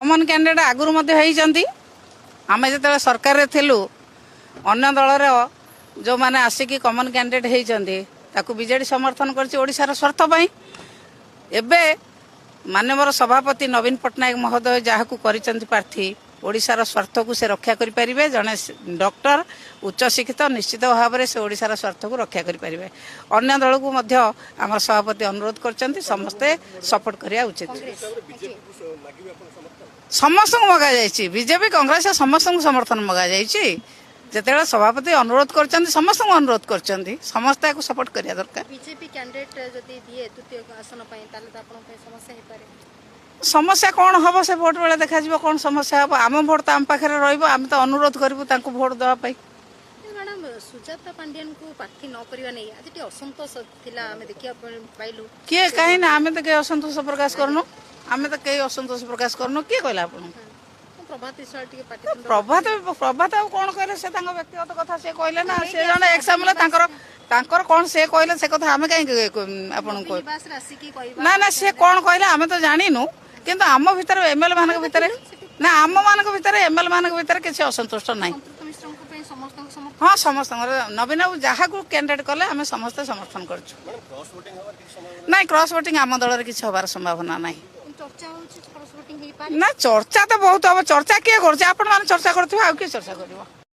कमन candidate आगुरी आम जो सरकार थिलु अन्य दलर जो मैंने आसिक कमन कैंडिडेट होती बीजेडी समर्थन कर स्वार्थ एबे माननीय सभापति नवीन पट्टनायक महोदय जहाँ प्रार्थी ओडिशार स्वार्थ को से रक्षा करें जड़े डॉक्टर उच्च शिक्षित निश्चित भाव में से ओडिशार स्वार्थ को रक्षा करें अन्य दल को आम सभापति अनुरोध कर समस्ते सपोर्ट करवा उचित समस्त मगा जाइए बीजेपी कांग्रेस समस्त समर्थन मगा जाइए जिते सभापति अनुरोध कर समस्त अनुरोध कर समस्त सपोर्ट करिया दरकार बीजेपी कैंडिडेट जदि दिए तृतीय आसन पई ताले त आपन पई समस्या हे पारे समस्या कौन हम से भोट बेले देखा कौन समस्या हम आम भोट तो आम पाखे रम तो अनुरोध करूँ भोट देवाई मैडम सुजाता पांडियन को प्रार्थी न करवा नहीं आज असंतोष थिला हमें देखिया पाइलु किए कहीं ना आम तो कई असंतोष प्रकाश करनु आम तो कई असंतोष प्रकाश करनु किए कहला आपन प्रभात ईश्वर टिके पार्टी प्रभात प्रभात आ कौन कहले से व्यक्तिगत कथा से कहले ना से जने एग्जाम तांकर कौन से कहले से कथा आम कहीं आपन को ना ना से कौन कहले आम तो जानिनु किंतु आम भीतर एमएल मान भीतर ना आम मान भीतर एमएल मान भीतर किसी असंतुष्ट ना हाँ समस्त नवीन बाबू जहाँ को कैंडिडेट कले आम समस्ते समर्थन कर क्रॉस वोटिंग आम दल किसी हबार संभावना ना ना चर्चा तो बहुत हम चर्चा किए कर चर्चा कर